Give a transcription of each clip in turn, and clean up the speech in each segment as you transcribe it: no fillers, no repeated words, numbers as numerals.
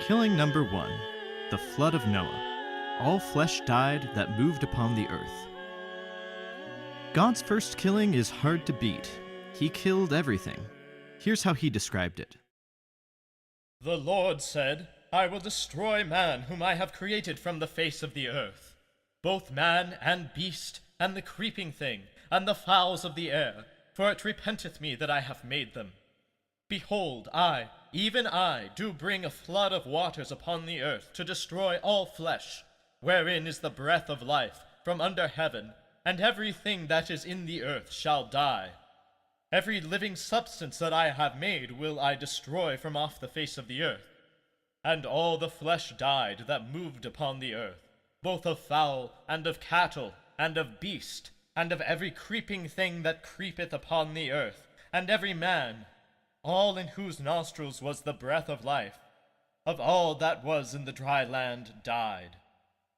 Killing number 1. The Flood of Noah. All flesh died that moved upon the earth. God's first killing is hard to beat. He killed everything. Here's how he described it. The Lord said, I will destroy man whom I have created from the face of the earth, both man and beast, and the creeping thing, and the fowls of the air, for it repenteth me that I have made them. Behold, I, even I, do bring a flood of waters upon the earth to destroy all flesh, wherein is the breath of life from under heaven, and everything that is in the earth shall die. Every living substance that I have made will I destroy from off the face of the earth. And all the flesh died that moved upon the earth, both of fowl, and of cattle, and of beast, and of every creeping thing that creepeth upon the earth, and every man, all in whose nostrils was the breath of life, of all that was in the dry land died.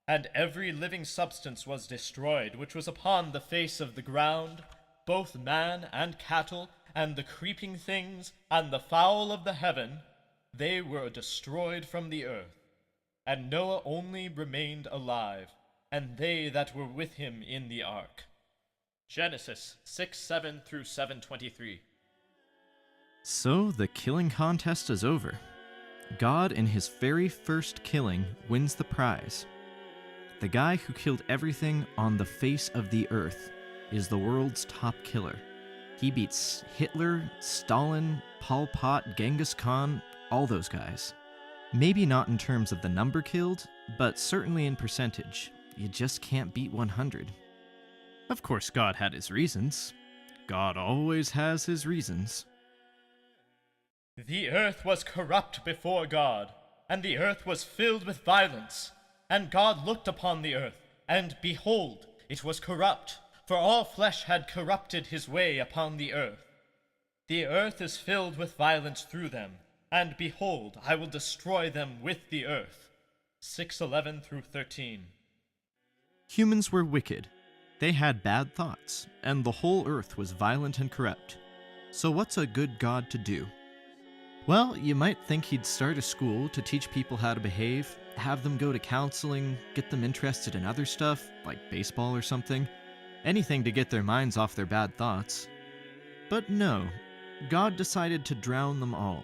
And every living substance was destroyed, which was upon the face of the ground, both man and cattle, and the creeping things, and the fowl of the heaven, they were destroyed from the earth. And Noah only remained alive, and they that were with him in the ark. Genesis 6:7 through 7:23. So the killing contest is over. God, in his very first killing, wins the prize. The guy who killed everything on the face of the earth is the world's top killer. He beats Hitler, Stalin, Pol Pot, Genghis Khan, all those guys. Maybe not in terms of the number killed, but certainly in percentage. You just can't beat 100. Of course, God had his reasons. God always has his reasons. The earth was corrupt before God, and the earth was filled with violence. And God looked upon the earth, and behold, it was corrupt, for all flesh had corrupted his way upon the earth. The earth is filled with violence through them, and behold, I will destroy them with the earth. 6:11 through 13. Humans were wicked. They had bad thoughts, and the whole earth was violent and corrupt. So what's a good God to do? Well, you might think he'd start a school to teach people how to behave, have them go to counseling, get them interested in other stuff, like baseball or something. Anything to get their minds off their bad thoughts. But no, God decided to drown them all.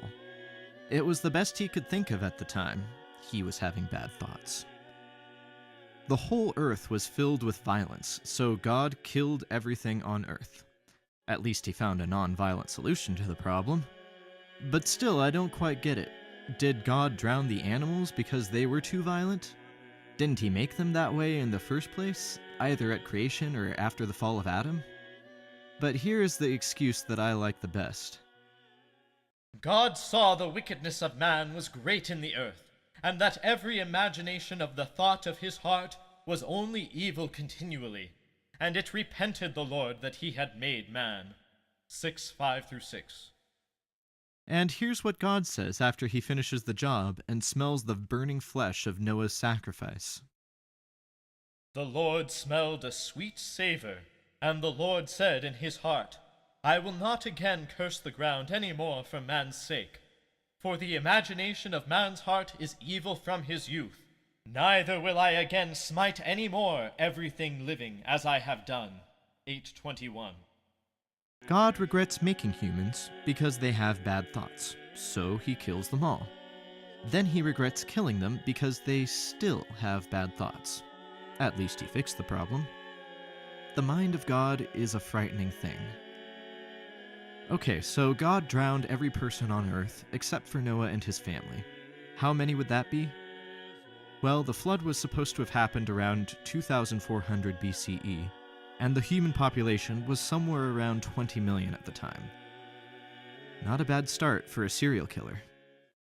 It was the best he could think of at the time. He was having bad thoughts. The whole earth was filled with violence, so God killed everything on earth. At least he found a non-violent solution to the problem. But still, I don't quite get it. Did God drown the animals because they were too violent? Didn't he make them that way in the first place, either at creation or after the fall of Adam? But here is the excuse that I like the best. God saw the wickedness of man was great in the earth, and that every imagination of the thought of his heart was only evil continually. And it repented the Lord that he had made man. 6:5 through 6. And here's what God says after he finishes the job and smells the burning flesh of Noah's sacrifice. The Lord smelled a sweet savor, and the Lord said in his heart, I will not again curse the ground any more for man's sake. For the imagination of man's heart is evil from his youth. Neither will I again smite any more everything living as I have done. 8:21. God regrets making humans because they have bad thoughts, so he kills them all. Then he regrets killing them because they still have bad thoughts. At least he fixed the problem. The mind of God is a frightening thing. Okay, so God drowned every person on earth except for Noah and his family. How many would that be? Well, the flood was supposed to have happened around 2400 BCE, and the human population was somewhere around 20 million at the time. Not a bad start for a serial killer.